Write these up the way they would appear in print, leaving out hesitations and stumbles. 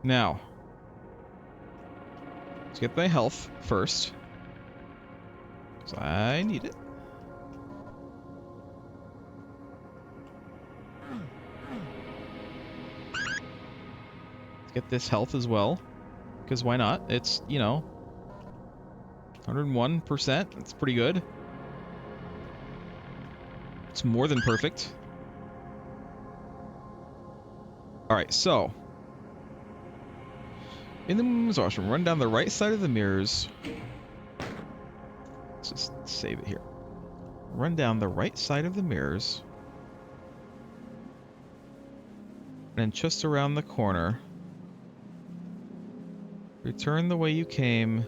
Now, let's get my health first. Because I need it. Let's get this health as well. Because why not? It's, you know, 101%. That's pretty good. It's more than perfect. Alright, so. In the women's washroom, run down the right side of the mirrors. Let's just save it here. Run down the right side of the mirrors. And just around the corner. Return the way you came.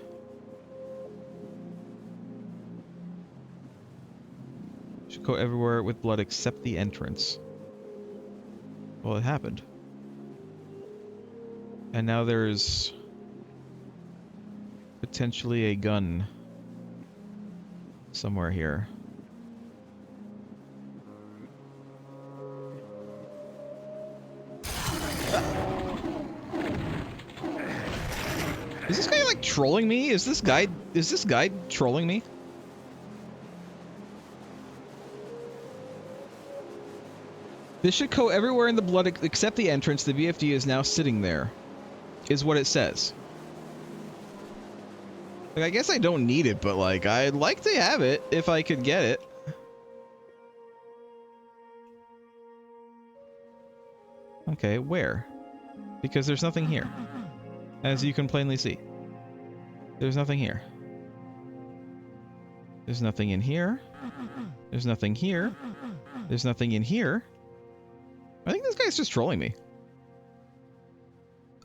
Should go everywhere with blood except the entrance. Well, it happened. And now there's potentially a gun somewhere here. Is this guy like trolling me? Is this guy trolling me? This should go everywhere in the blood except the entrance. The VFD is now sitting there. Is what it says. Like, I guess I don't need it, but like, I'd like to have it if I could get it. Okay, where? Because there's nothing here. As you can plainly see. There's nothing here. There's nothing in here. There's nothing here. There's nothing in here. I think this guy's just trolling me.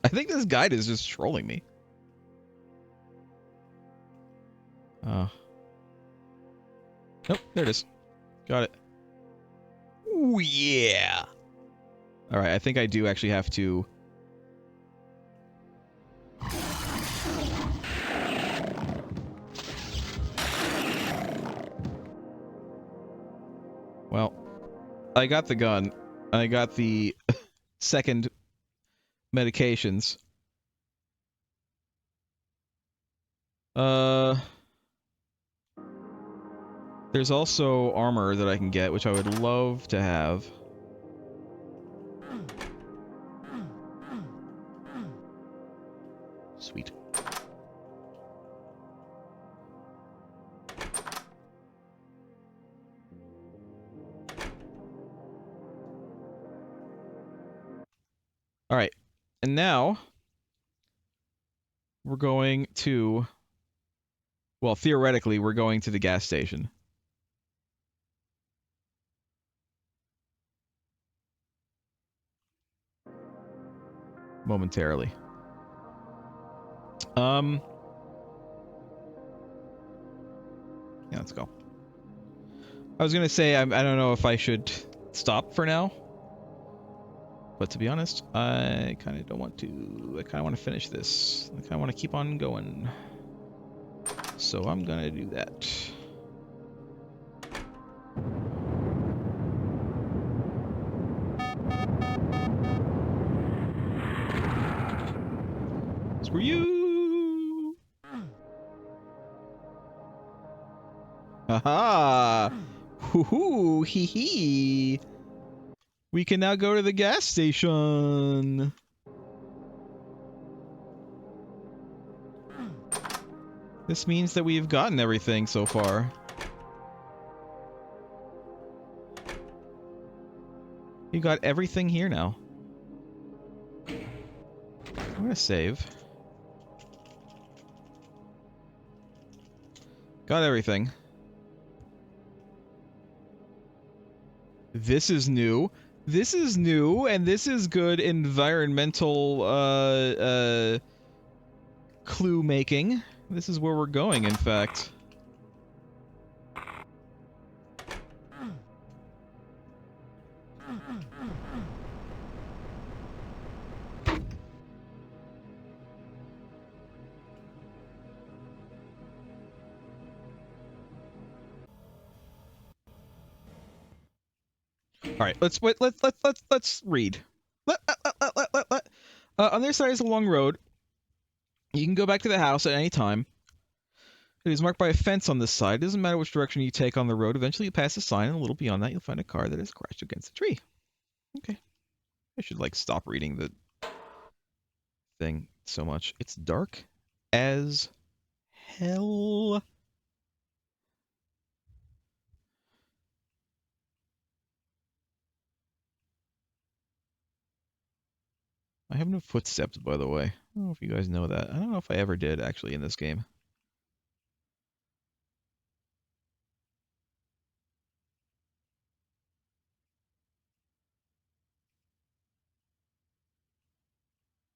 I think this guide is just trolling me. Nope, there it is. Got it. Ooh, yeah! Alright, I think I do actually have to... Well, I got the gun. I got the second medications. There's also armor that I can get, which I would love to have. Sweet. Alright, and now we're going to... Well, theoretically, we're going to the gas station. Momentarily. Yeah, let's go. I was gonna say, I don't know if I should stop for now. But to be honest, I kind of don't want to. I kind of want to finish this. I kind of want to keep on going. So I'm gonna do that. Screw you! Haha! Hoo hoo! Hee hee! We can now go to the gas station! This means that we've gotten everything so far. You got everything here now. I'm gonna save. Got everything. This is new. This is new, and this is good environmental, clue making. This is where we're going, in fact. All right, let's read. On the other side is a long road. You can go back to the house at any time. It is marked by a fence on this side. It doesn't matter which direction you take on the road. Eventually you pass a sign, and a little beyond that you'll find a car that has crashed against a tree. Okay. I should, like, stop reading the thing so much. It's dark as hell. I have no footsteps, by the way. I don't know if you guys know that. I don't know if I ever did, actually, in this game.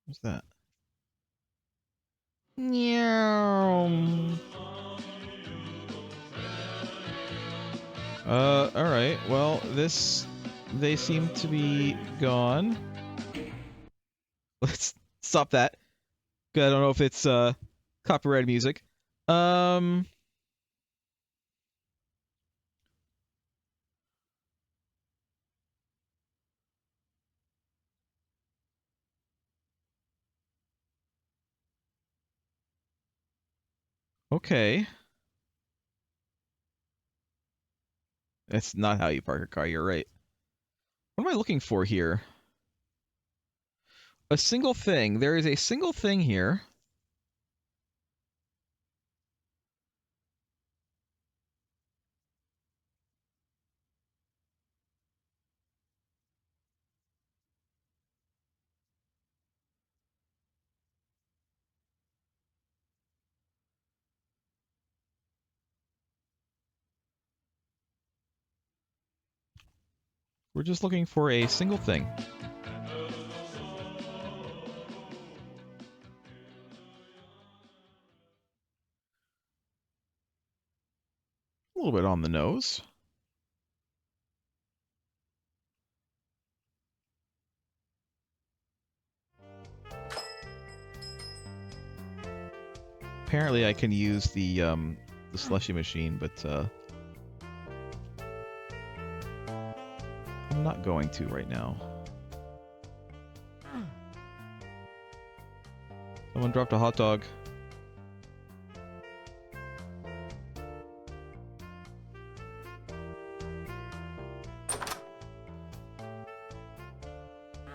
What's that? Meow. Alright. Well, this... They seem to be gone. Let's stop that. I don't know if it's, copyrighted music. Okay. That's not how you park a car, you're right. What am I looking for here? A single thing. There is a single thing here. We're just looking for a single thing. A little bit on the nose. Apparently I can use the slushy machine, but I'm not going to right now. Someone dropped a hot dog.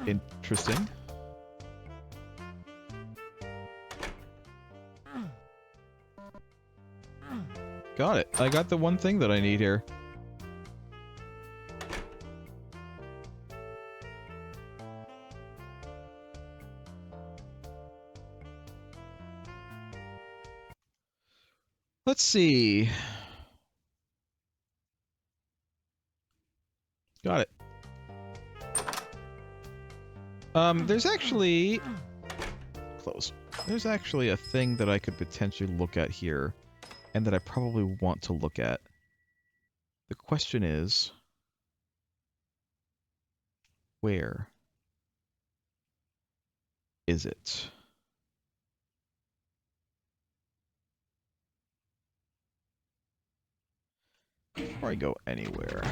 Interesting. Got it. I got the one thing that I need here. Let's see. Got it. There's actually... Close. There's actually a thing that I could potentially look at here, and that I probably want to look at. The question is... Where is it? Before I go anywhere...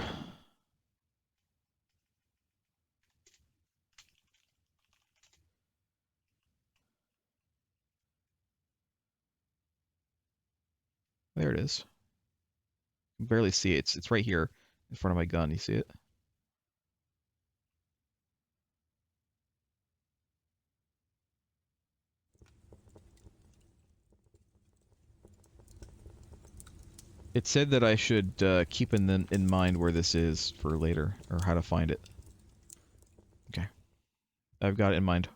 There it is. I can barely see it. It's right here in front of my gun. You see it? It said that I should keep in mind where this is for later, or how to find it. Okay. I've got it in mind.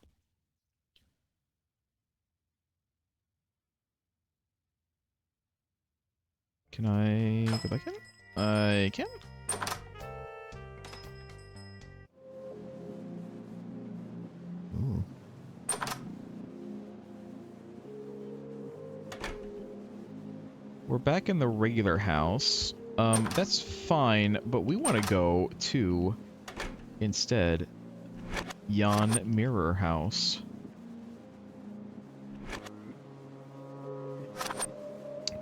Can I go back in? I can. Ooh. We're back in the regular house. That's fine, but we want to go to, instead, Yon Mirror House.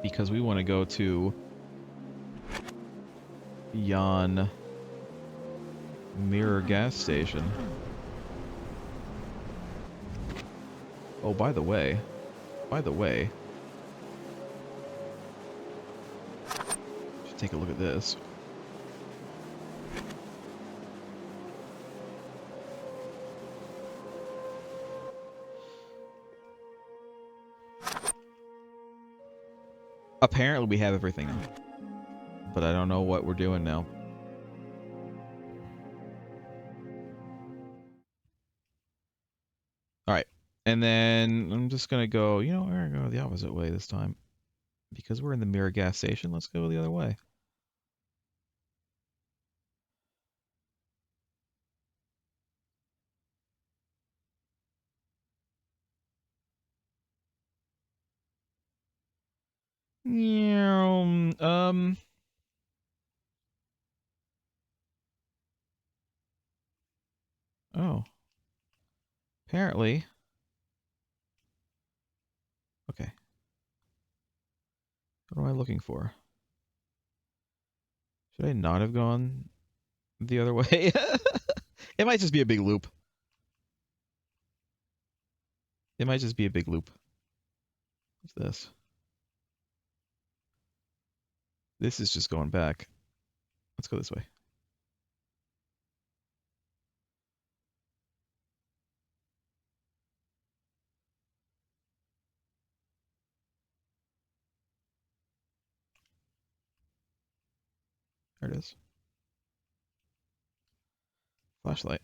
Because we want to go to Yon Mirror gas station. Oh, by the way. By the way. Should take a look at this. Apparently we have everything now. But I don't know what we're doing now. Alright. And then I'm just gonna go, you know, we're gonna go the opposite way this time. Because we're in the mirror gas station, let's go the other way. Oh. Apparently. Okay. What am I looking for? Should I not have gone the other way? It might just be a big loop. It might just be a big loop. What's this? This is just going back. Let's go this way. There it is. Flashlight.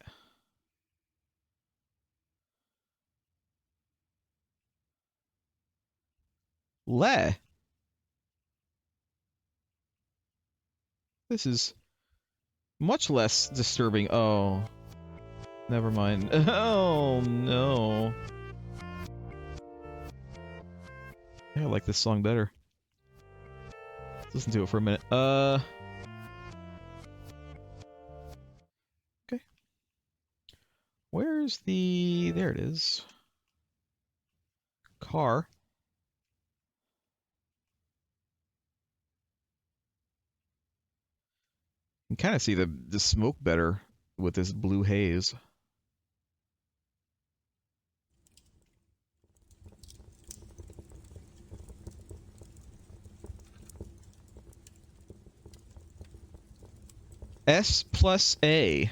Le. This is much less disturbing. Oh. Never mind. Oh, no. I like this song better. Let's listen to it for a minute. Okay. Where's the... There it is. Car. You can kind of see the smoke better with this blue haze. S plus A.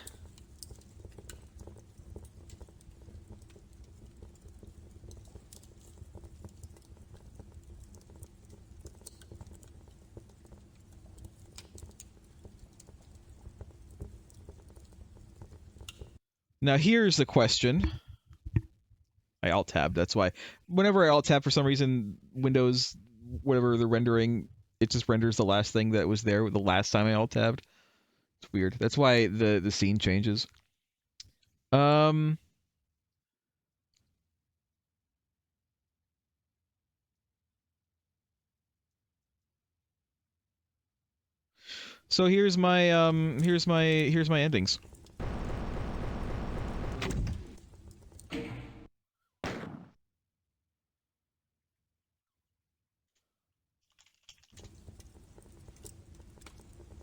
Now here's the question. I alt-tabbed, that's why. Whenever I alt-tab, for some reason, Windows, whatever the rendering, it just renders the last thing that was there the last time I alt-tabbed. It's weird. That's why the scene changes. So here's my endings.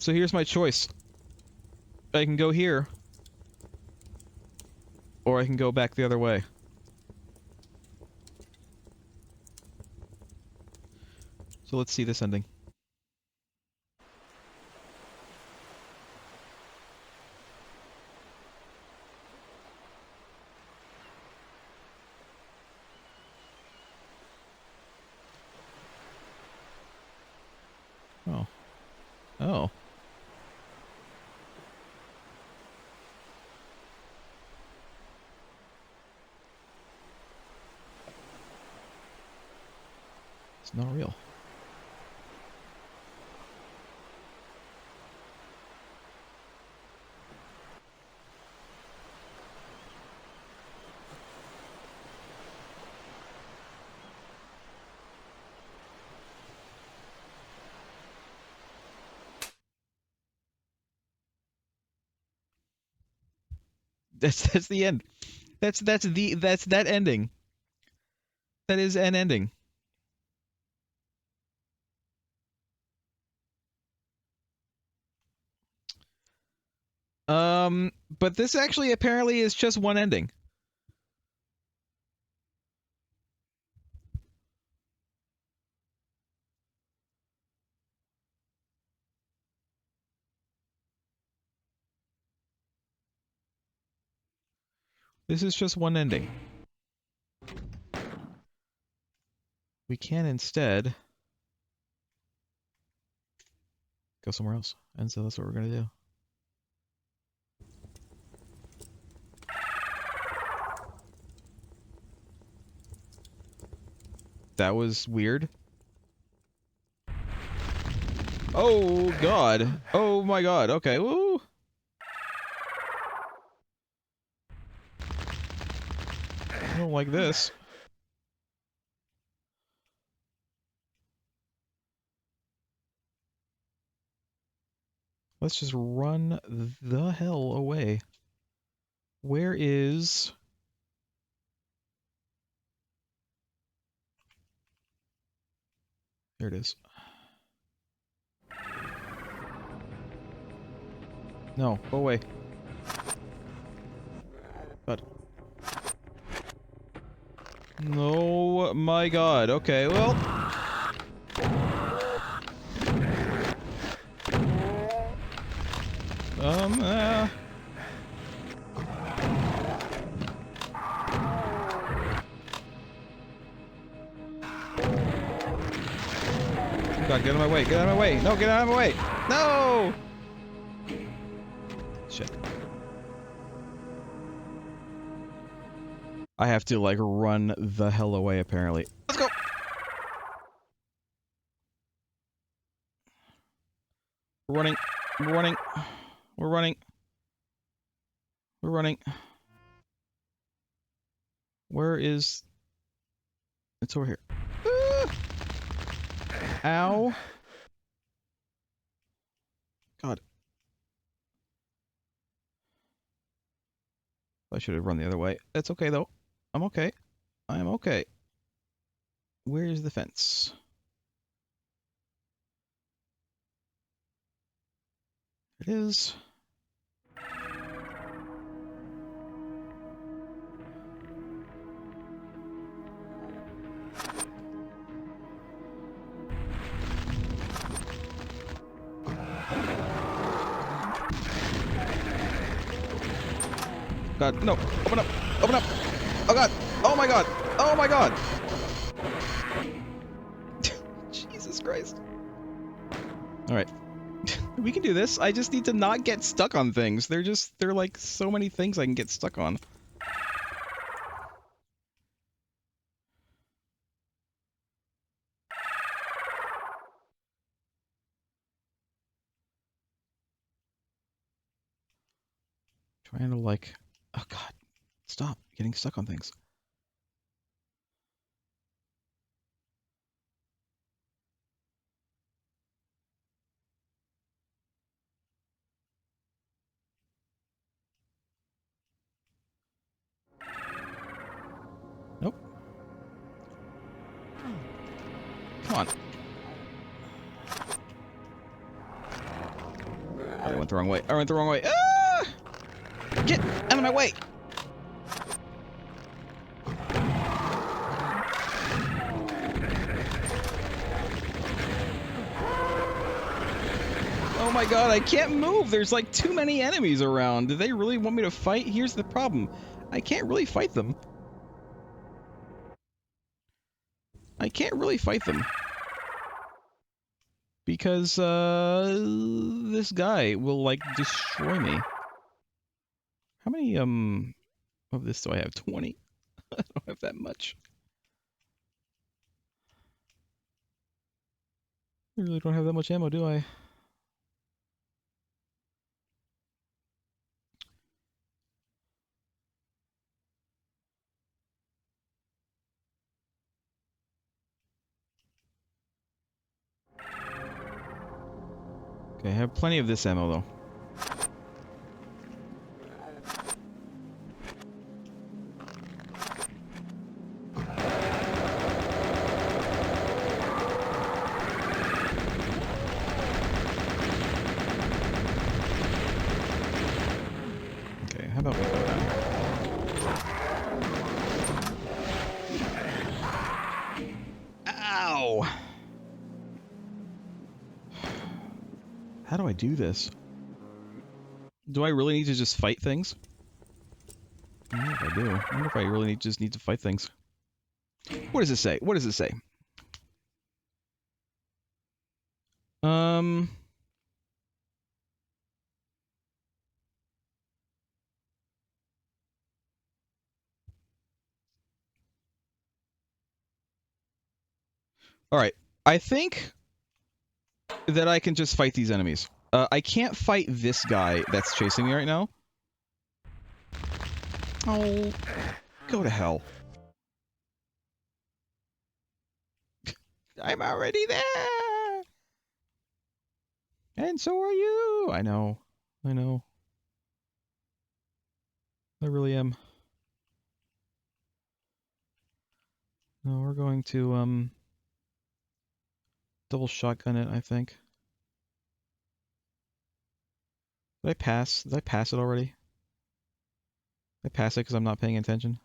So here's my choice. I can go here, or I can go back the other way. So let's see this ending. Oh. Oh. It's not real. That's the end. That's that ending. That is an ending. But this actually apparently is just one ending. This is just one ending. We can instead go somewhere else. And so that's what we're gonna do. That was weird. Oh god. Oh my god. Okay. Woo. I don't like this. Let's just run the hell away. Where is... There it is. No, go away. God. No, my god. Okay, well... God, get out of my way, get out of my way! No, get out of my way! No! Shit. I have to, like, run the hell away, apparently. Let's go! We're running. We're running. We're running. We're running. Where is... It's over here. Ah! Ow. God. I should have run the other way. That's okay, though. I'm okay. I am okay. Where's the fence? It is. God, no! Open up! Open up! Oh god! Oh my god! Oh my god! Jesus Christ. Alright. We can do this. I just need to not get stuck on things. They're like so many things I can get stuck on. Trying to like... Oh god. Stop getting stuck on things. Nope. Come on. I went the wrong way. I went the wrong way. Ah! Get out of my way! Oh my god, I can't move! There's like too many enemies around. Do they really want me to fight? Here's the problem. I can't really fight them. I can't really fight them. Because, this guy will, like, destroy me. How many, of this do I have? 20? I don't have that much. I really don't have that much ammo, do I? Okay, I have plenty of this ammo, though. Okay, how about we go down here? Ow! How do I do this? Do I really need to just fight things? I wonder if I do. I wonder if I really just need to fight things. What does it say? What does it say? All right. I think that I can just fight these enemies. I can't fight this guy that's chasing me right now. Oh, go to hell. I'm already there! And so are you! I know. I know. I really am. No, we're going to, double shotgun it, I think. Did I pass? Did I pass it already? Did I pass it because I'm not paying attention?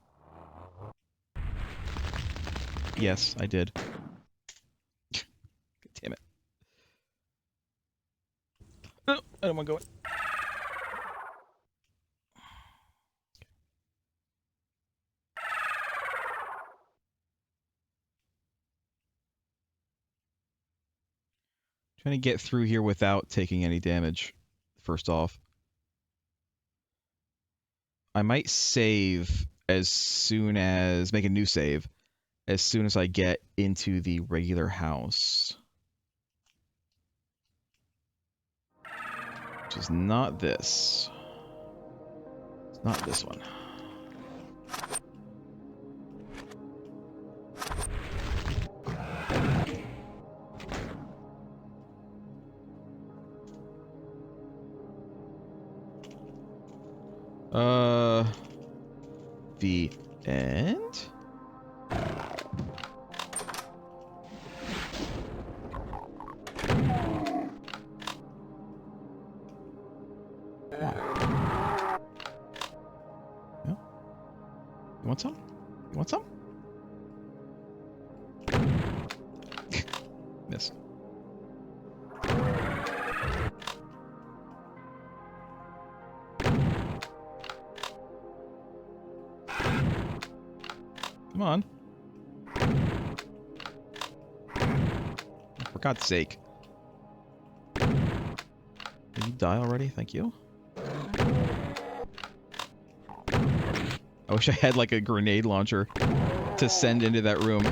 Yes, I did. Damn it. No, I don't want to go in. Trying to get through here without taking any damage, first off. I might save as soon as... make a new save as soon as I get into the regular house. Which is not this. It's not this one. The end? Yeah. You want some? You want some? Miss. Come on. For God's sake. Did you die already? Thank you. I wish I had like a grenade launcher to send into that room.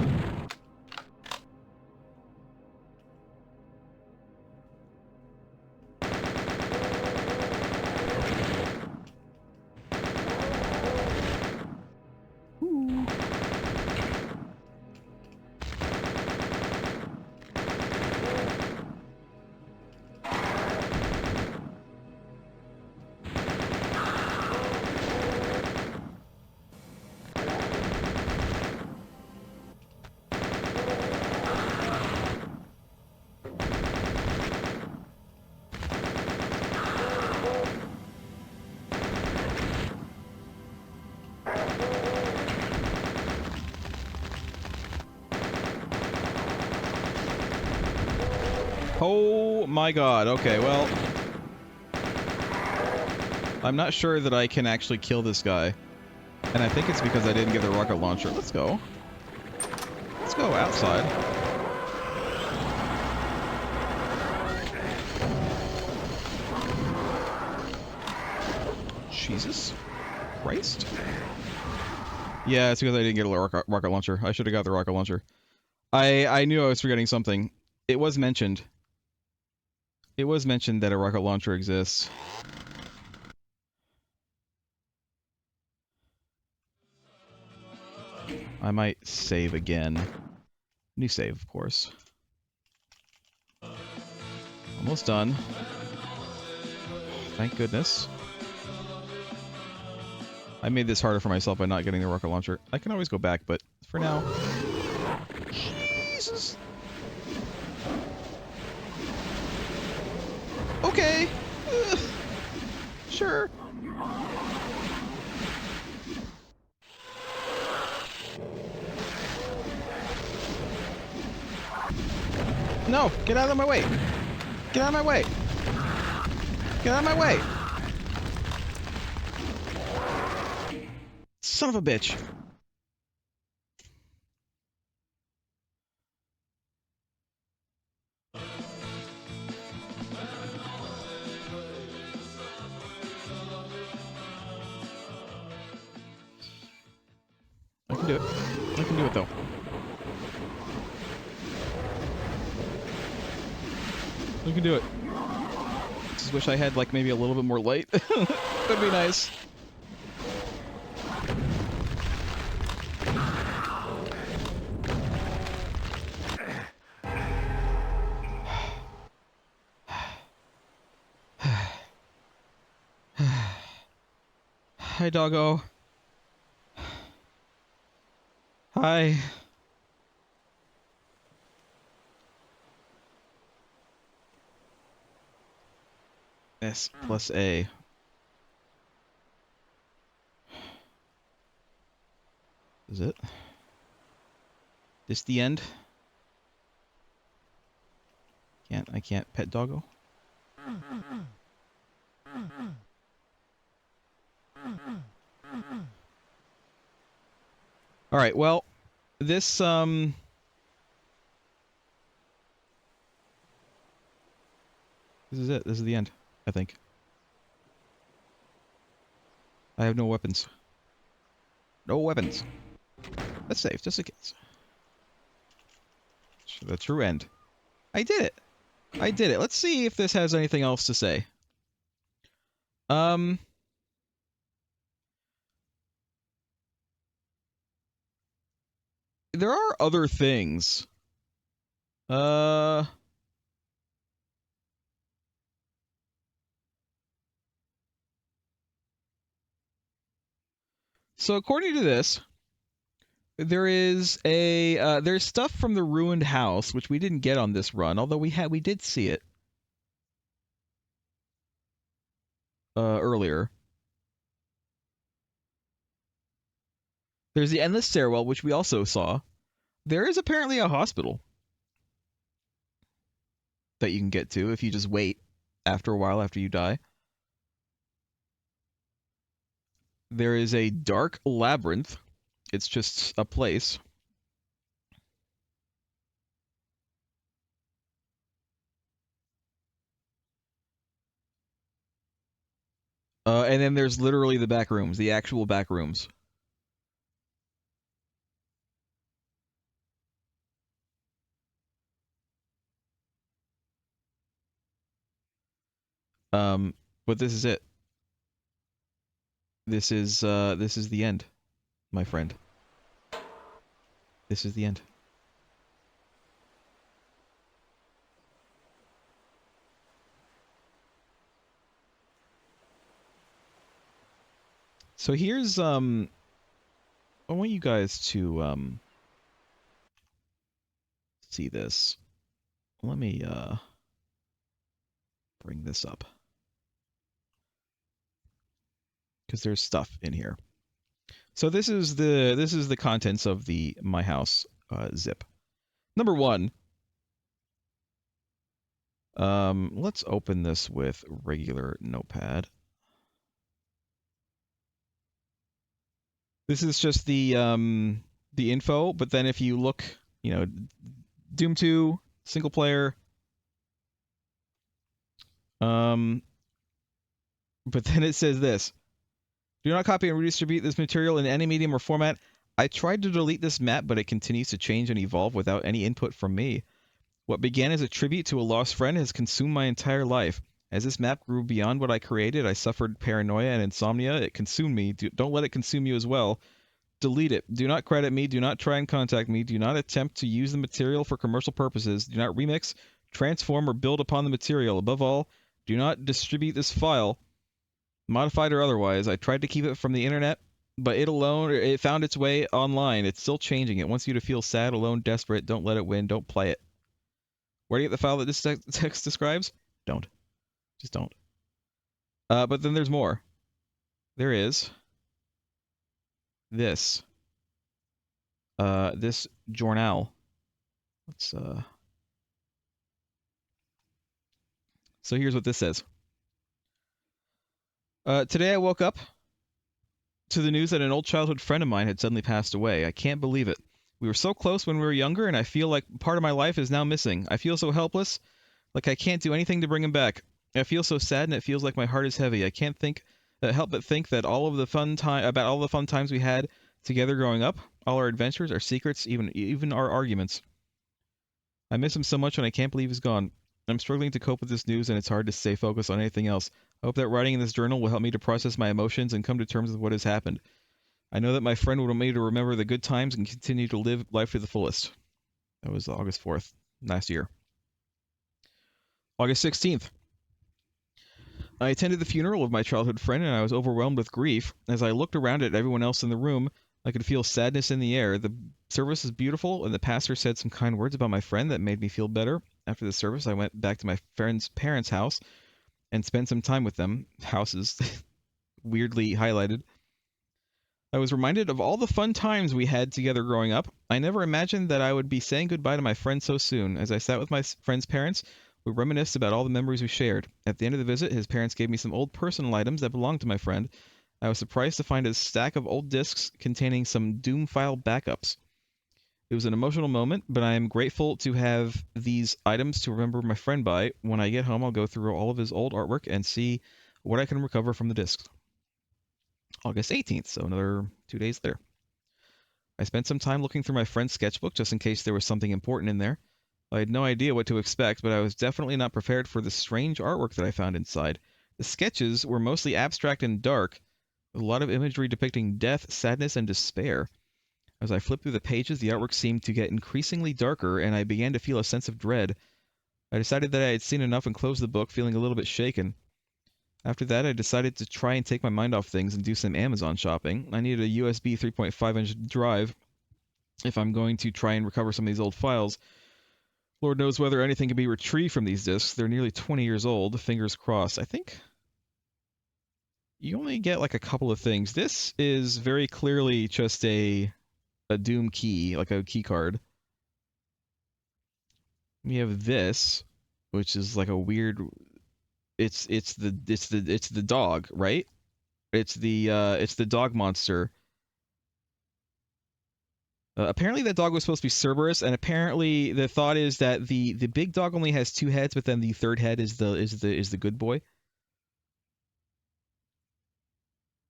Oh my god, okay, well... I'm not sure that I can actually kill this guy. And I think it's because I didn't get the rocket launcher. Let's go. Let's go outside. Jesus Christ. Yeah, it's because I didn't get a rocket launcher. I should have got the rocket launcher. I knew I was forgetting something. It was mentioned. It was mentioned that a rocket launcher exists. I might save again. New save, of course. Almost done. Thank goodness. I made this harder for myself by not getting the rocket launcher. I can always go back, but for now... Jesus! Okay! Ugh. Sure. No! Get out of my way! Get out of my way! Get out of my way! son of a bitch. I can do it. I can do it, though. I can do it. Just wish I had, like, maybe a little bit more light. That'd be nice. Hi, doggo. Hi. S plus A. Is it? This the end? I can't pet doggo? Alright, well, this, This is it. This is the end, I think. I have no weapons. No weapons. That's safe, just in case. The true end. I did it! I did it. Let's see if this has anything else to say. There are other things. So according to this, there is there's stuff from the ruined house which we didn't get on this run, although we did see it earlier. There's the endless stairwell, which we also saw. There is apparently a hospital that you can get to if you just wait after a while after you die. There is a dark labyrinth. It's just a place. And then there's literally the back rooms, the actual back rooms. But this is it. This is the end, my friend. This is the end. So here's I want you guys to see this. Let me bring this up. Because there's stuff in here. So this is the contents of the My House zip. Number one, let's open this with regular Notepad. This is just the info, but then if you look, you know, Doom 2 single player. But then it says this: do not copy and redistribute this material in any medium or format. I tried to delete this map, but it continues to change and evolve without any input from me. What began as a tribute to a lost friend has consumed my entire life. As this map grew beyond what I created, I suffered paranoia and insomnia. It consumed me. Don't let it consume you as well. Delete it. Do not credit me. Do not try and contact me. Do not attempt to use the material for commercial purposes. Do not remix, transform, or build upon the material. Above all, do not distribute this file, modified or otherwise. I tried to keep it from the internet, but it found its way online. It's still changing. It wants you to feel sad, alone, desperate. Don't let it win. Don't play it. Where do you get the file that this text describes? Don't. Just don't. But then there's more. There is this. This journal. Let's, So here's what this says. Today I woke up to the news that an old childhood friend of mine had suddenly passed away. I can't believe it. We were so close when we were younger, and I feel like part of my life is now missing. I feel so helpless, like I can't do anything to bring him back. I feel so sad, and it feels like my heart is heavy. I can't help but think that all of the fun times we had together growing up, all our adventures, our secrets, even our arguments. I miss him so much, and I can't believe he's gone. I'm struggling to cope with this news, and it's hard to stay focused on anything else. I hope that writing in this journal will help me to process my emotions and come to terms with what has happened. I know that my friend would want me to remember the good times and continue to live life to the fullest. That was August 4th, last year. August 16th. I attended the funeral of my childhood friend, and I was overwhelmed with grief. As I looked around at everyone else in the room, I could feel sadness in the air. The service was beautiful, and the pastor said some kind words about my friend that made me feel better. After the service, I went back to my friend's parents' house and spent some time with them. Houses weirdly highlighted. I was reminded of all the fun times we had together growing up. I never imagined that I would be saying goodbye to my friend so soon. As I sat with my friend's parents, we reminisced about all the memories we shared. At the end of the visit, his parents gave me some old personal items that belonged to my friend. I was surprised to find a stack of old discs containing some Doom file backups. It was an emotional moment, but I am grateful to have these items to remember my friend by. When I get home, I'll go through all of his old artwork and see what I can recover from the discs. August 18th, so another 2 days later. I spent some time looking through my friend's sketchbook just in case there was something important in there. I had no idea what to expect, but I was definitely not prepared for the strange artwork that I found inside. The sketches were mostly abstract and dark, with a lot of imagery depicting death, sadness, and despair. As I flipped through the pages, the artwork seemed to get increasingly darker, and I began to feel a sense of dread. I decided that I had seen enough and closed the book, feeling a little bit shaken. After that, I decided to try and take my mind off things and do some Amazon shopping. I needed a USB 3.5-inch drive if I'm going to try and recover some of these old files. Lord knows whether anything can be retrieved from these discs. They're nearly 20 years old. Fingers crossed. I think you only get like a couple of things. This is very clearly just a Doom key, like a key card. We have this, which is like a weird. It's the dog, right? It's the dog monster. Apparently that dog was supposed to be Cerberus, and apparently the thought is that the big dog only has 2 heads, but then the third head is the good boy.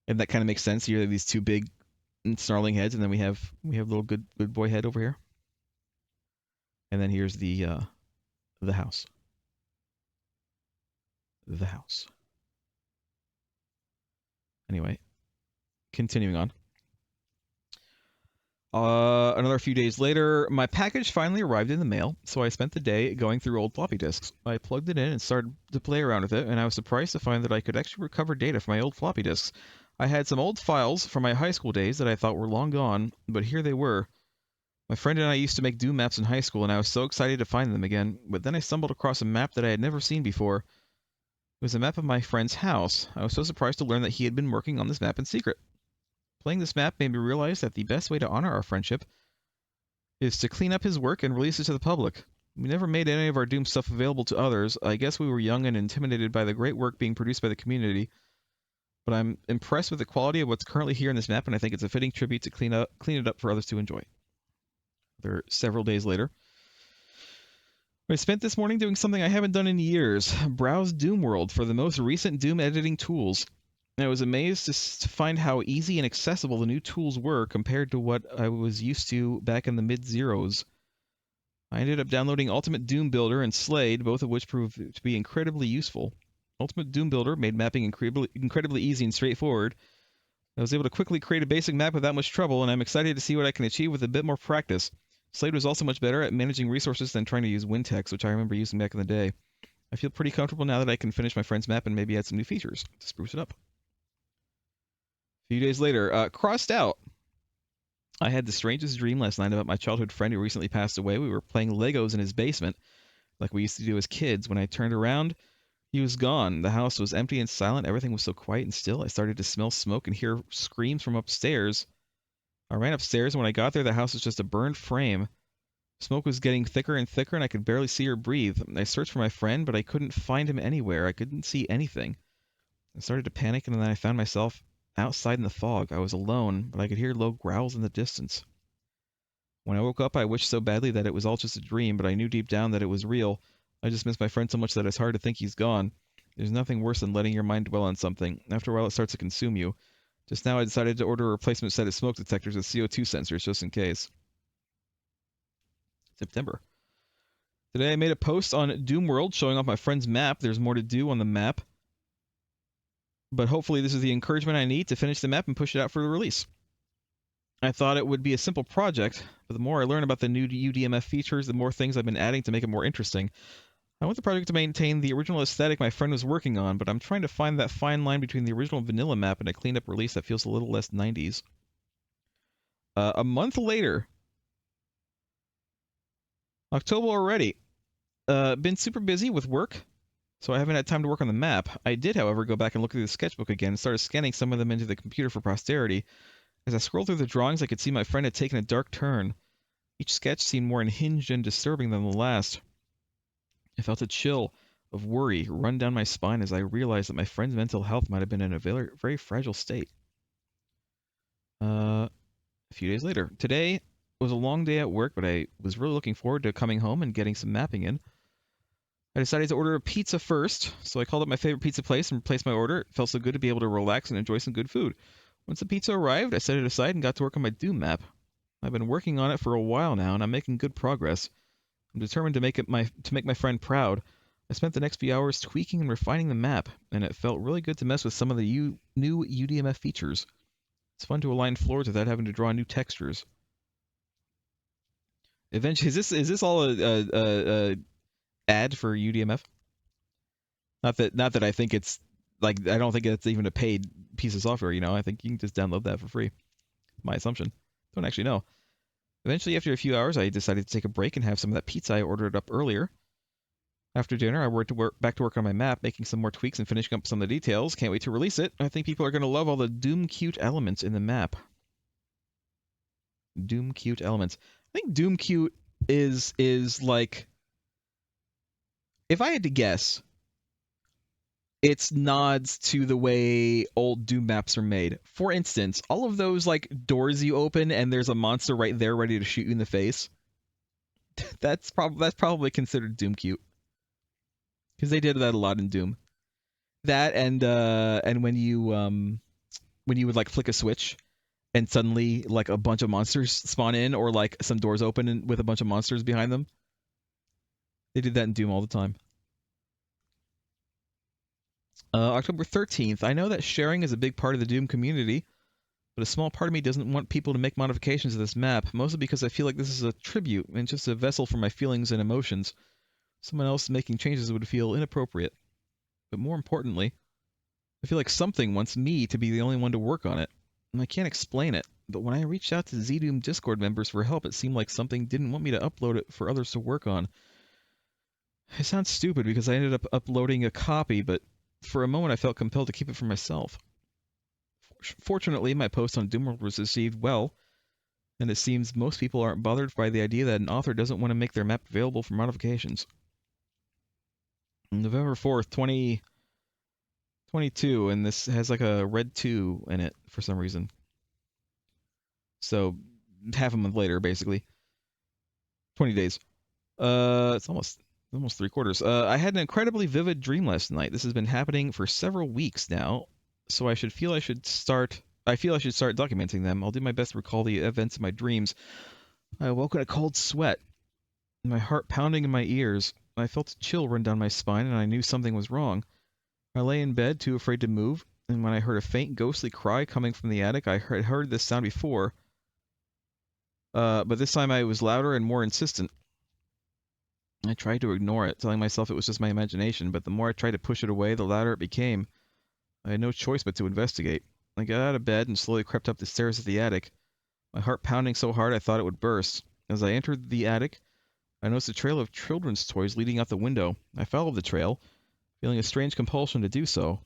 And that kind of makes sense. You have these 2 big snarling heads, and then we have little good boy head over here. And then here's the house. The house. Anyway, continuing on. Another few days later, my package finally arrived in the mail, so I spent the day going through old floppy disks. I plugged it in and started to play around with it, and I was surprised to find that I could actually recover data from my old floppy disks. I had some old files from my high school days that I thought were long gone, but here they were. My friend and I used to make Doom maps in high school, and I was so excited to find them again, but then I stumbled across a map that I had never seen before. It was a map of my friend's house. I was so surprised to learn that he had been working on this map in secret. Playing this map made me realize that the best way to honor our friendship is to clean up his work and release it to the public. We never made any of our Doom stuff available to others. I guess we were young and intimidated by the great work being produced by the community, but I'm impressed with the quality of what's currently here in this map, and I think it's a fitting tribute to clean it up for others to enjoy. There are several days later. I spent this morning doing something I haven't done in years. Browse Doom World for the most recent Doom editing tools. I was amazed to find how easy and accessible the new tools were compared to what I was used to back in the mid-zeros. I ended up downloading Ultimate Doom Builder and Slade, both of which proved to be incredibly useful. Ultimate Doom Builder made mapping incredibly easy and straightforward. I was able to quickly create a basic map without much trouble, and I'm excited to see what I can achieve with a bit more practice. Slade was also much better at managing resources than trying to use Wintex, which I remember using back in the day. I feel pretty comfortable now that I can finish my friend's map and maybe add some new features to spruce it up. A few days later, crossed out. I had the strangest dream last night about my childhood friend who recently passed away. We were playing Legos in his basement, like we used to do as kids. When I turned around, he was gone. The house was empty and silent. Everything was so quiet and still. I started to smell smoke and hear screams from upstairs. I ran upstairs, and when I got there, the house was just a burned frame. Smoke was getting thicker and thicker, and I could barely see or breathe. I searched for my friend, but I couldn't find him anywhere. I couldn't see anything. I started to panic, and then I found myself outside in the fog. I was alone, but I could hear low growls in the distance. When I woke up, I wished so badly that it was all just a dream, but I knew deep down that it was real. I just miss my friend so much that it's hard to think he's gone. There's nothing worse than letting your mind dwell on something. After a while, it starts to consume you. Just now, I decided to order a replacement set of smoke detectors with CO2 sensors, just in case. September. Today, I made a post on Doom World showing off my friend's map. There's more to do on the map, but hopefully this is the encouragement I need to finish the map and push it out for the release. I thought it would be a simple project, but the more I learn about the new UDMF features, the more things I've been adding to make it more interesting. I want the project to maintain the original aesthetic my friend was working on, but I'm trying to find that fine line between the original vanilla map and a cleaned up release that feels a little less 90s. A month later, October already. Been super busy with work, so I haven't had time to work on the map. I did, however, go back and look through the sketchbook again and started scanning some of them into the computer for posterity. As I scrolled through the drawings, I could see my friend had taken a dark turn. Each sketch seemed more unhinged and disturbing than the last. I felt a chill of worry run down my spine as I realized that my friend's mental health might have been in a very, very fragile state. A few days later. Today was a long day at work, but I was really looking forward to coming home and getting some mapping in. I decided to order a pizza first, so I called up my favorite pizza place and placed my order. It felt so good to be able to relax and enjoy some good food. Once the pizza arrived, I set it aside and got to work on my Doom map. I've been working on it for a while now, and I'm making good progress. I'm determined to make my friend proud. I spent the next few hours tweaking and refining the map, and it felt really good to mess with some of the new UDMF features. It's fun to align floors without having to draw new textures. Eventually, is this all a ad for UDMF? Not that I think it's like, I don't think it's even a paid piece of software. I think you can just download that for free. My assumption. Don't actually know. Eventually, after a few hours, I decided to take a break and have some of that pizza I ordered up earlier. After dinner, I back to work on my map, making some more tweaks and finishing up some of the details. Can't wait to release it. I think people are going to love all the Doom cute elements in the map. Doom cute elements. I think Doom cute is like, if I had to guess, it's nods to the way old Doom maps are made. For instance, all of those like doors you open and there's a monster right there ready to shoot you in the face. That's probably considered Doom cute, because they did that a lot in Doom. That and when you would like flick a switch and suddenly like a bunch of monsters spawn in, or like some doors open with a bunch of monsters behind them. They did that in Doom all the time. October 13th. I know that sharing is a big part of the Doom community, but a small part of me doesn't want people to make modifications to this map, mostly because I feel like this is a tribute and just a vessel for my feelings and emotions. Someone else making changes would feel inappropriate. But more importantly, I feel like something wants me to be the only one to work on it. And I can't explain it, but when I reached out to ZDoom Discord members for help, it seemed like something didn't want me to upload it for others to work on. It sounds stupid because I ended up uploading a copy, but for a moment I felt compelled to keep it for myself. Fortunately, my post on Doomworld was received well, and it seems most people aren't bothered by the idea that an author doesn't want to make their map available for modifications. November 4th, 2022, and this has like a red 2 in it for some reason. So, half a month later, basically. 20 days. It's almost 3 quarters. I had an incredibly vivid dream last night. This has been happening for several weeks now, so I should start documenting them. I'll do my best to recall the events of my dreams. I awoke in a cold sweat, my heart pounding in my ears. I felt a chill run down my spine, and I knew something was wrong. I lay in bed, too afraid to move, and when I heard a faint, ghostly cry coming from the attic. I had heard this sound before, but this time it was louder and more insistent. I tried to ignore it, telling myself it was just my imagination, but the more I tried to push it away, the louder it became. I had no choice but to investigate. I got out of bed and slowly crept up the stairs of the attic, my heart pounding so hard I thought it would burst. As I entered the attic, I noticed a trail of children's toys leading out the window. I followed the trail, feeling a strange compulsion to do so.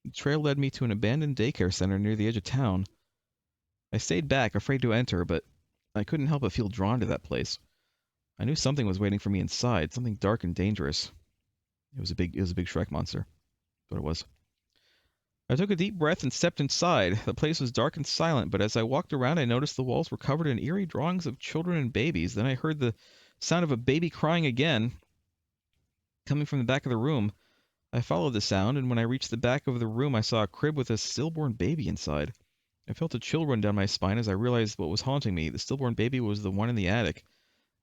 The trail led me to an abandoned daycare center near the edge of town. I stayed back, afraid to enter, but I couldn't help but feel drawn to that place. I knew something was waiting for me inside, something dark and dangerous. It was a big Shrek monster. That's what it was. I took a deep breath and stepped inside. The place was dark and silent, but as I walked around, I noticed the walls were covered in eerie drawings of children and babies. Then I heard the sound of a baby crying again, coming from the back of the room. I followed the sound, and when I reached the back of the room, I saw a crib with a stillborn baby inside. I felt a chill run down my spine as I realized what was haunting me. The stillborn baby was the one in the attic.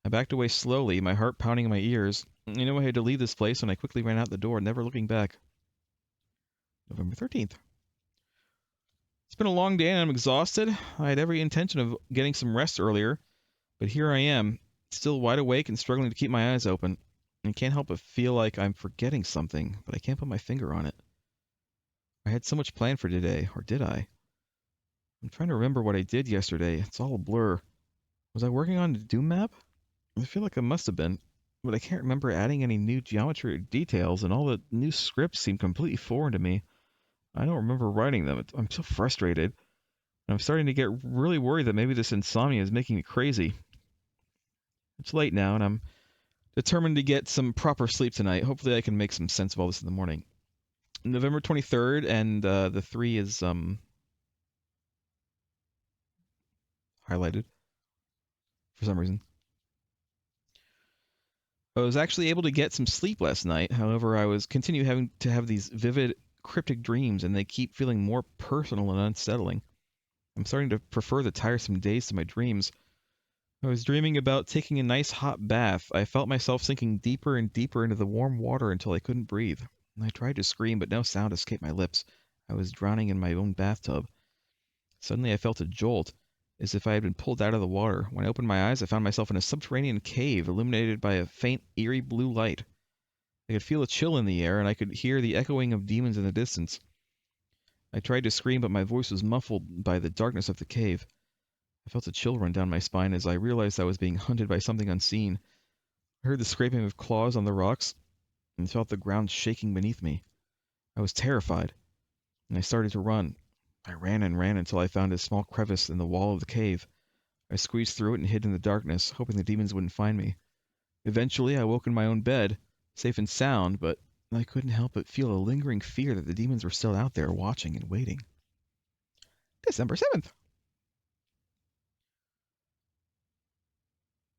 I backed away slowly, my heart pounding in my ears. I knew I had to leave this place, and I quickly ran out the door, never looking back. November 13th. It's been a long day and I'm exhausted. I had every intention of getting some rest earlier, but here I am, still wide awake and struggling to keep my eyes open. I can't help but feel like I'm forgetting something, but I can't put my finger on it. I had so much planned for today, or did I? I'm trying to remember what I did yesterday. It's all a blur. Was I working on the Doom map? I feel like I must have been, but I can't remember adding any new geometry or details, and all the new scripts seem completely foreign to me. I don't remember writing them. I'm so frustrated. I'm starting to get really worried that maybe this insomnia is making me crazy. It's late now, and I'm determined to get some proper sleep tonight. Hopefully I can make some sense of all this in the morning. November 23rd, and the 3 is highlighted for some reason. I was actually able to get some sleep last night. However, I was continue having to have these vivid, cryptic dreams, and they keep feeling more personal and unsettling. I'm starting to prefer the tiresome days to my dreams. I was dreaming about taking a nice hot bath. I felt myself sinking deeper and deeper into the warm water until I couldn't breathe. I tried to scream, but no sound escaped my lips. I was drowning in my own bathtub. Suddenly I felt a jolt, as if I had been pulled out of the water. When I opened my eyes, I found myself in a subterranean cave, illuminated by a faint, eerie blue light. I could feel a chill in the air, and I could hear the echoing of demons in the distance. I tried to scream, but my voice was muffled by the darkness of the cave. I felt a chill run down my spine as I realized I was being hunted by something unseen. I heard the scraping of claws on the rocks and felt the ground shaking beneath me. I was terrified, and I started to run. I ran and ran until I found a small crevice in the wall of the cave. I squeezed through it and hid in the darkness, hoping the demons wouldn't find me. Eventually, I woke in my own bed, safe and sound, but I couldn't help but feel a lingering fear that the demons were still out there watching and waiting. December 7th.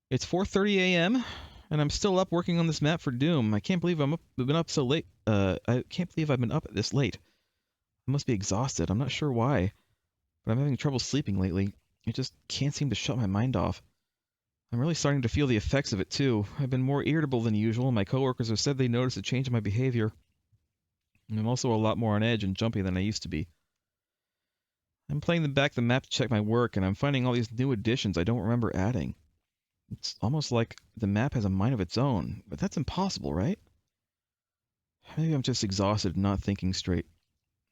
It's 4:30 a.m. and I'm still up working on this map for Doom. I can't believe I've been up so late. I can't believe I've been up this late. I must be exhausted. I'm not sure why, but I'm having trouble sleeping lately. I just can't seem to shut my mind off. I'm really starting to feel the effects of it too. I've been more irritable than usual, and my coworkers have said they noticed a change in my behavior. And I'm also a lot more on edge and jumpy than I used to be. I'm playing back the map to check my work, and I'm finding all these new additions I don't remember adding. It's almost like the map has a mind of its own, but that's impossible, right? Maybe I'm just exhausted and not thinking straight.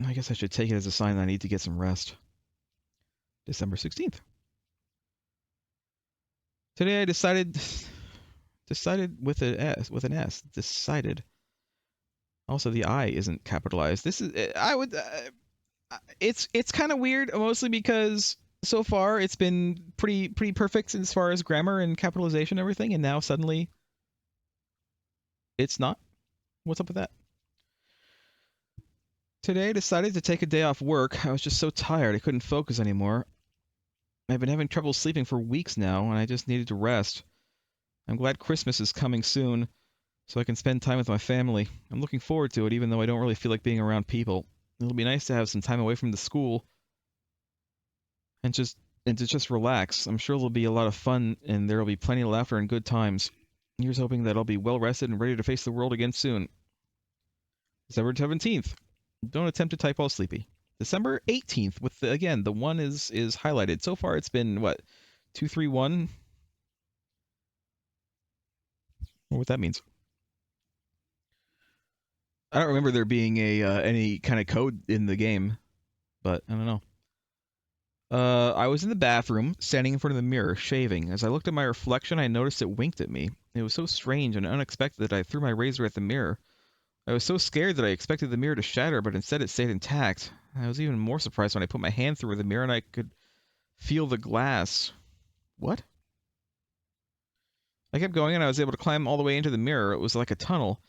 I guess I should take it as a sign that I need to get some rest. December 16th. Today I decided with an S. Decided. Also, the I isn't capitalized. This is it's kind of weird, mostly because so far it's been pretty perfect as far as grammar and capitalization and everything, and now suddenly it's not. What's up with that? Today I decided to take a day off work. I was just so tired I couldn't focus anymore. I've been having trouble sleeping for weeks now, and I just needed to rest. I'm glad Christmas is coming soon, so I can spend time with my family. I'm looking forward to it, even though I don't really feel like being around people. It'll be nice to have some time away from the school and to just relax. I'm sure it'll be a lot of fun, and there'll be plenty of laughter and good times. Here's hoping that I'll be well rested and ready to face the world again soon. December 17th. Don't attempt to type while sleepy. December 18th, with again, the 1 is highlighted. So far it's been, what, 231? I don't know what that means. I don't remember there being any kind of code in the game, but I don't know. I was in the bathroom, standing in front of the mirror, shaving. As I looked at my reflection, I noticed it winked at me. It was so strange and unexpected that I threw my razor at the mirror. I was so scared that I expected the mirror to shatter, but instead it stayed intact. I was even more surprised when I put my hand through the mirror and I could feel the glass. What? I kept going and I was able to climb all the way into the mirror. It was like a tunnel.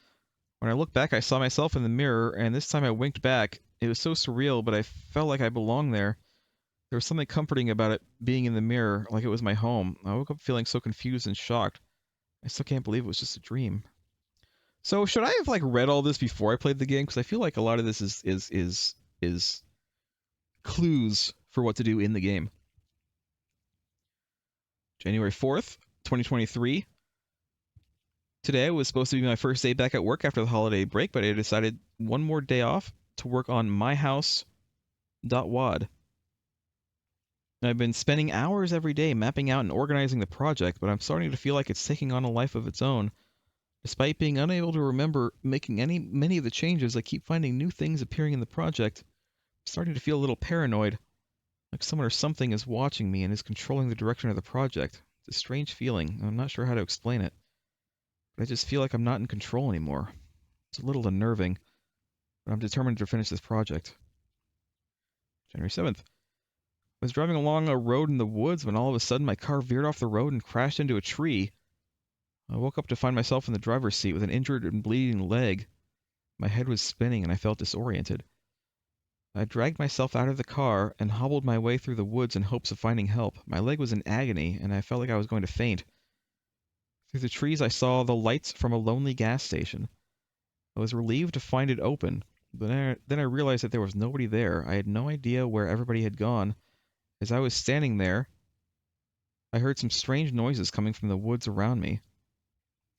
When I looked back, I saw myself in the mirror, and this time I winked back, It was so surreal, but I felt like I belonged there. There was something comforting about it being in the mirror, like it was my home. I woke up feeling so confused and shocked. I still can't believe it was just a dream. So should I have like read all this before I played the game? Because I feel like a lot of this is clues for what to do in the game. January 4th, 2023. Today was supposed to be my first day back at work after the holiday break, but I decided one more day off to work on MyHouse.wad. I've been spending hours every day mapping out and organizing the project, but I'm starting to feel like it's taking on a life of its own. Despite being unable to remember making many of the changes, I keep finding new things appearing in the project. I'm starting to feel a little paranoid, like someone or something is watching me and is controlling the direction of the project. It's a strange feeling. I'm not sure how to explain it, but I just feel like I'm not in control anymore. It's a little unnerving, but I'm determined to finish this project. January 7th. I was driving along a road in the woods when all of a sudden my car veered off the road and crashed into a tree. I woke up to find myself in the driver's seat with an injured and bleeding leg. My head was spinning and I felt disoriented. I dragged myself out of the car and hobbled my way through the woods in hopes of finding help. My leg was in agony and I felt like I was going to faint. Through the trees I saw the lights from a lonely gas station. I was relieved to find it open. Then I realized that there was nobody there. I had no idea where everybody had gone. As I was standing there, I heard some strange noises coming from the woods around me.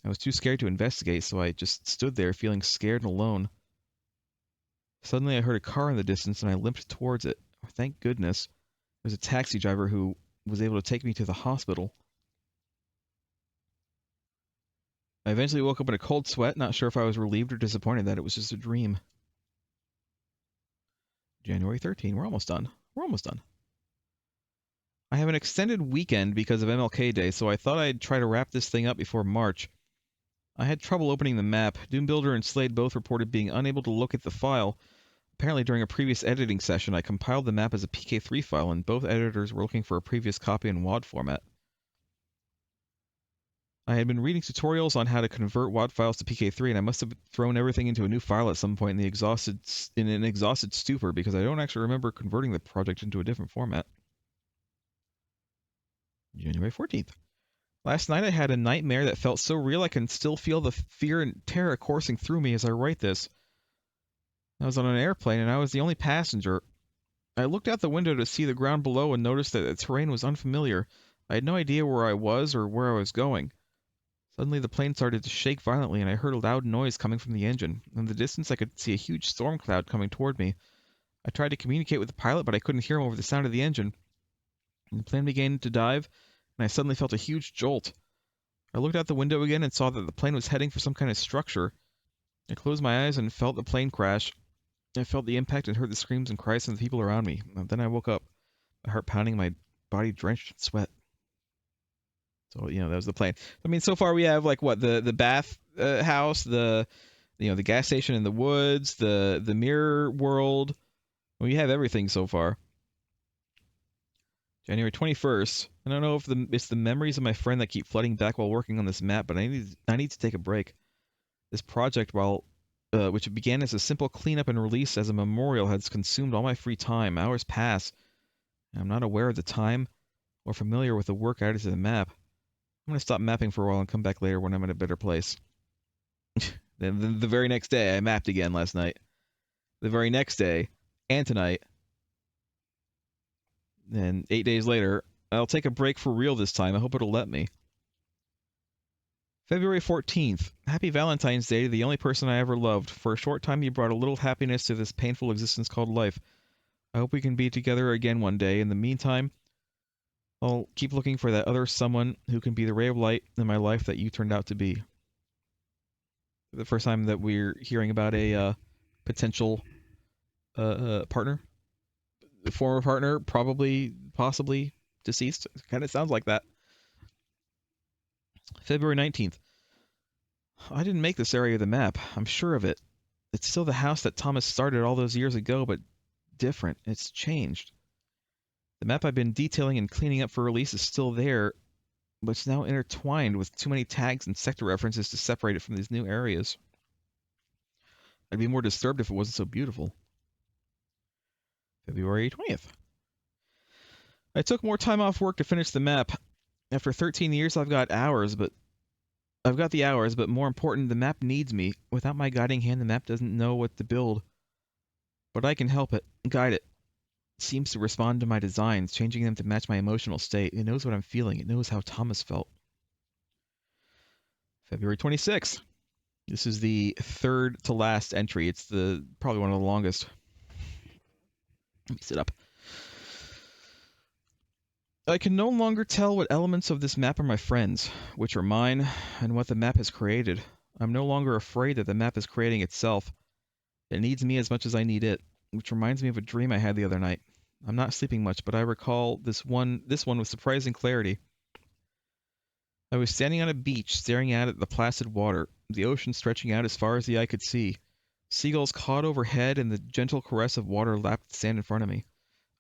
I was too scared to investigate, so I just stood there feeling scared and alone. Suddenly I heard a car in the distance and I limped towards it. Thank goodness. There was a taxi driver who was able to take me to the hospital. I eventually woke up in a cold sweat, not sure if I was relieved or disappointed that it was just a dream. January 13. We're almost done. We're almost done. I have an extended weekend because of MLK Day, so I thought I'd try to wrap this thing up before March. I had trouble opening the map. Doom Builder and Slade both reported being unable to look at the file. Apparently during a previous editing session, I compiled the map as a PK3 file, and both editors were looking for a previous copy in WAD format. I had been reading tutorials on how to convert WAD files to PK3, and I must have thrown everything into a new file at some point in an exhausted stupor because I don't actually remember converting the project into a different format. January 14th. Last night I had a nightmare that felt so real I can still feel the fear and terror coursing through me as I write this. I was on an airplane and I was the only passenger. I looked out the window to see the ground below and noticed that the terrain was unfamiliar. I had no idea where I was or where I was going. Suddenly the plane started to shake violently and I heard a loud noise coming from the engine. In the distance I could see a huge storm cloud coming toward me. I tried to communicate with the pilot, but I couldn't hear him over the sound of the engine. The plane began to dive, and I suddenly felt a huge jolt. I looked out the window again and saw that the plane was heading for some kind of structure. I closed my eyes and felt the plane crash. I felt the impact and heard the screams and cries from the people around me. Then I woke up, my heart pounding, my body drenched in sweat. So, that was the plane. I mean, so far we have, like, what, the bath house, the gas station in the woods, the mirror world. We have everything so far. January 21st. I don't know if it's the memories of my friend that keep flooding back while working on this map, but I need to take a break. This project, which began as a simple cleanup and release as a memorial, has consumed all my free time. Hours pass, and I'm not aware of the time or familiar with the work added to the map. I'm going to stop mapping for a while and come back later when I'm in a better place. Then the very next day, I mapped again last night. The very next day, and tonight. And 8 days later, I'll take a break for real this time. I hope it'll let me. February 14th. Happy Valentine's Day to the only person I ever loved. For a short time, you brought a little happiness to this painful existence called life. I hope we can be together again one day. In the meantime, I'll keep looking for that other someone who can be the ray of light in my life that you turned out to be. The first time that we're hearing about a potential partner. The former partner, possibly deceased. Kind of sounds like that. February 19th. I didn't make this area of the map. I'm sure of it. It's still the house that Thomas started all those years ago, but different. It's changed. The map I've been detailing and cleaning up for release is still there, but it's now intertwined with too many tags and sector references to separate it from these new areas. I'd be more disturbed if it wasn't so beautiful. February 20th. I took more time off work to finish the map. After 13 years, I've got the hours, but more important, the map needs me. Without my guiding hand, the map doesn't know what to build. But I can help it, guide it. It seems to respond to my designs, changing them to match my emotional state. It knows what I'm feeling. It knows how Thomas felt. February 26th. This is the third to last entry. It's probably one of the longest. Let me sit up. I can no longer tell what elements of this map are my friends, which are mine, and what the map has created. I'm no longer afraid that the map is creating itself. It needs me as much as I need it, which reminds me of a dream I had the other night. I'm not sleeping much, but I recall this one with surprising clarity. I was standing on a beach, staring out at the placid water, the ocean stretching out as far as the eye could see. Seagulls cawed overhead, and the gentle caress of water lapped the sand in front of me.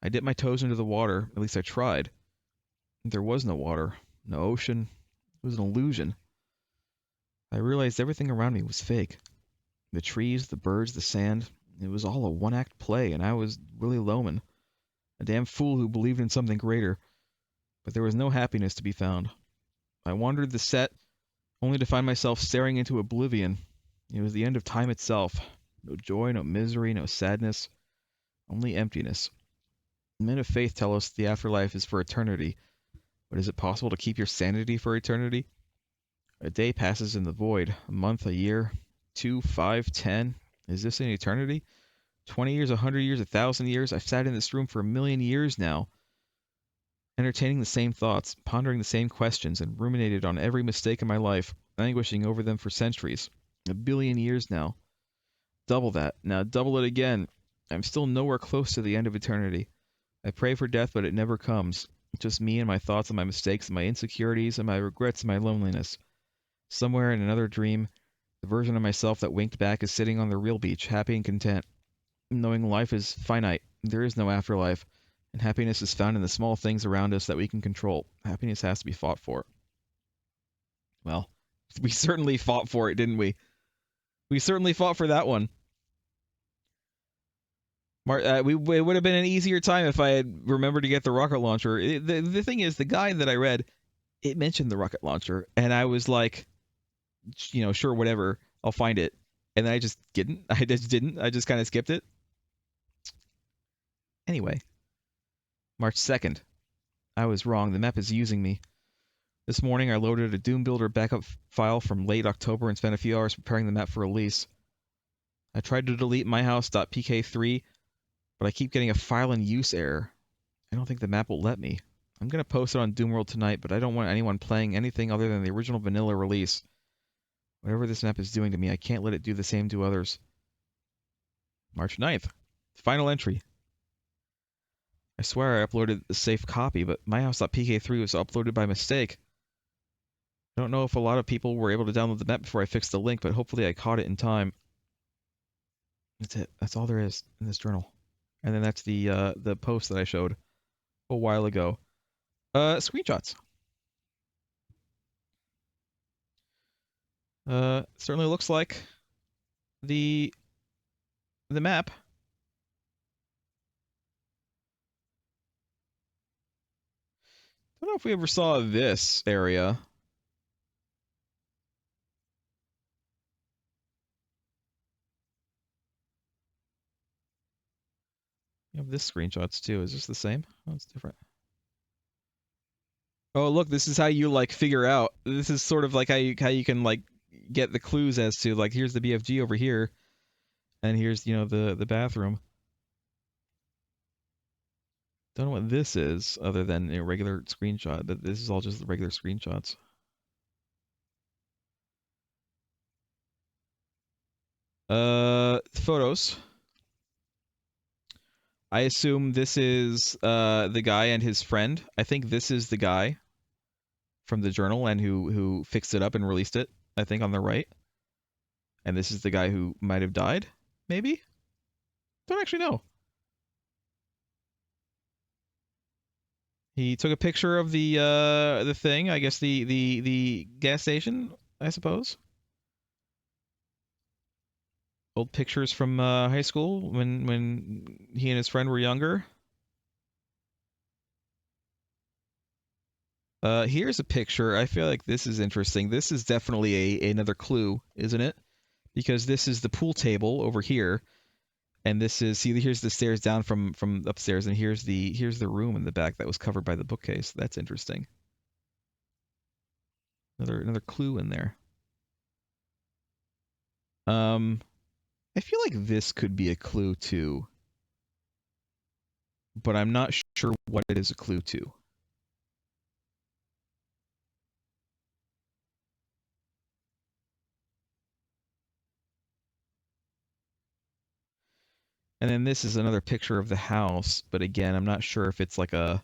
I dipped my toes into the water, at least I tried. There was no water, no ocean. It was an illusion. I realized everything around me was fake. The trees, the birds, the sand. It was all a one-act play, and I was really Loman. A damn fool who believed in something greater. But there was no happiness to be found. I wandered the set, only to find myself staring into oblivion. It was the end of time itself. No joy, no misery, no sadness. Only emptiness. Men of faith tell us the afterlife is for eternity. But is it possible to keep your sanity for eternity? A day passes in the void. A month, a year, 2, 5, 10. Is this an eternity? 20 years, 100 years, 1,000 years? I've sat in this room for 1,000,000 years now, entertaining the same thoughts, pondering the same questions, and ruminated on every mistake in my life, languishing over them for centuries. 1,000,000,000 years now. Double that. Now double it again. I'm still nowhere close to the end of eternity. I pray for death, but it never comes. Just me and my thoughts and my mistakes and my insecurities and my regrets and my loneliness. Somewhere in another dream, the version of myself that winked back is sitting on the real beach, happy and content, knowing life is finite, there is no afterlife, and happiness is found in the small things around us that we can control. Happiness has to be fought for. Well, we certainly fought for it, didn't we? We certainly fought for that one. It would have been an easier time if I had remembered to get the rocket launcher. The thing is, the guide that I read, it mentioned the rocket launcher, and I was like, sure, whatever, I'll find it. And then I just didn't. I just kind of skipped it. Anyway, March 2nd. I was wrong. The map is using me. This morning, I loaded a Doom Builder backup file from late October and spent a few hours preparing the map for release. I tried to delete MyHouse.pk3, but I keep getting a file in use error. I don't think the map will let me. I'm going to post it on Doomworld tonight, but I don't want anyone playing anything other than the original vanilla release. Whatever this map is doing to me, I can't let it do the same to others. March 9th. Final entry. I swear I uploaded a safe copy, but MyHouse.pk3 was uploaded by mistake. I don't know if a lot of people were able to download the map before I fixed the link, but hopefully I caught it in time. That's it. That's all there is in this journal. And then that's the post that I showed a while ago. Screenshots. Certainly looks like the map. I don't know if we ever saw this area. You have this screenshots too. Is this the same? Oh, it's different. Oh, look, this is how you like figure out. This is sort of like how you can like get the clues as to like here's the BFG over here, and here's the bathroom. Don't know what this is other than a regular screenshot, but this is all just regular screenshots. Photos. I assume this is the guy and his friend. I think this is the guy from the journal and who fixed it up and released it, I think on the right. And this is the guy who might have died, maybe? Don't actually know. He took a picture of the thing, I guess the gas station, I suppose. Old pictures from high school when he and his friend were younger. Here's a picture. I feel like this is interesting. This is definitely another clue, isn't it? Because this is the pool table over here, and this is, see, here's the stairs down from upstairs, and here's the room in the back that was covered by the bookcase. That's interesting. Another clue in there. I feel like this could be a clue too, but I'm not sure what it is a clue to. And then this is another picture of the house, but again, I'm not sure if it's like an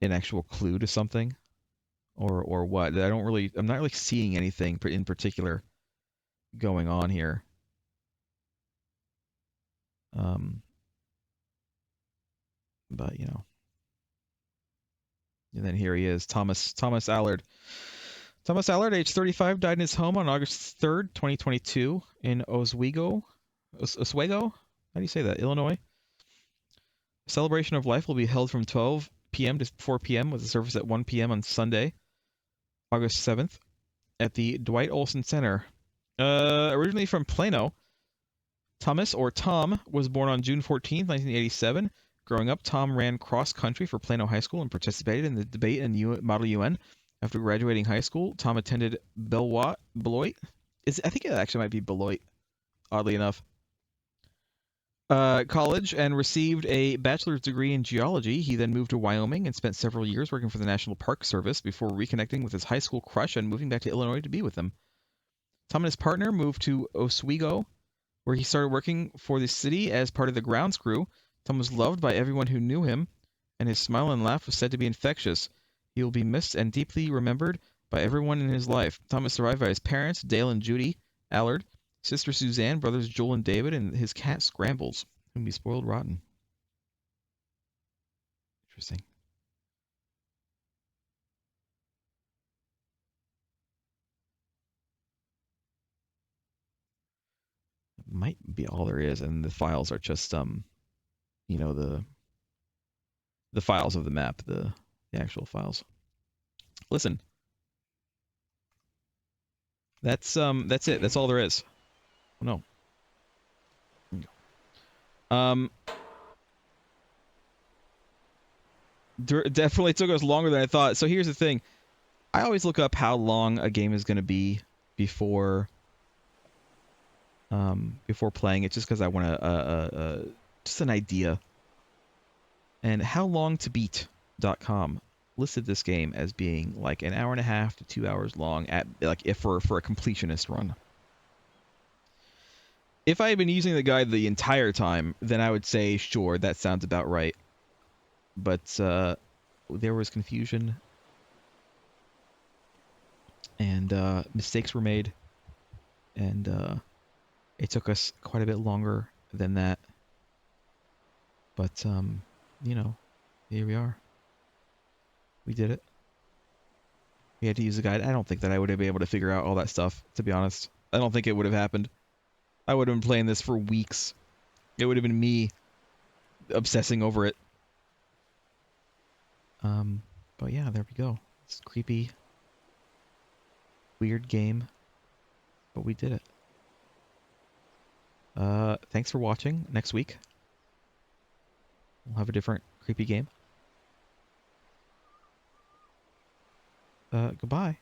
actual clue to something or what. I'm not really seeing anything in particular going on here. But you know. And then here he is, Thomas Allard. Thomas Allard, age 35, died in his home on August 3rd, 2022 in Oswego. How do you say that? Illinois. Celebration of Life will be held from 12 p.m. to 4 p.m. with a service at 1 p.m. on Sunday, August 7th, at the Dwight Olson Center. Originally from Plano, Thomas, or Tom, was born on June 14, 1987. Growing up, Tom ran cross country for Plano High School and participated in the debate and Model UN. After graduating high school, Tom attended Beloit. I think it actually might be Beloit, oddly enough. College and received a bachelor's degree in geology. He then moved to Wyoming and spent several years working for the National Park Service before reconnecting with his high school crush and moving back to Illinois to be with him. Tom and his partner moved to Oswego, where he started working for the city as part of the grounds crew. Tom was loved by everyone who knew him, and his smile and laugh was said to be infectious. He will be missed and deeply remembered by everyone in his life. Tom is survived by his parents, Dale and Judy Allard, sister Suzanne, brothers Joel and David, and his cat Scrambles, whom he spoiled rotten. Interesting. Might be all there is, and the files are just you know, the files of the map, the actual files. Listen, that's it. That's all there is. Oh, no. Definitely took us longer than I thought. So here's the thing. I always look up how long a game is going to be before playing it, just because I want just an idea. And howlongtobeat.com listed this game as being like an hour and a half to 2 hours long at if for a completionist run. If I had been using the guide the entire time, then I would say sure, that sounds about right. But there was confusion and mistakes were made, and it took us quite a bit longer than that. But you know, here we are. We did it. We had to use a guide. I don't think that I would have been able to figure out all that stuff, to be honest. I don't think it would have happened. I would have been playing this for weeks. It would have been me obsessing over it. But yeah, there we go. It's a creepy, weird game, but we did it. Thanks for watching. Next week, we'll have a different creepy game. Goodbye.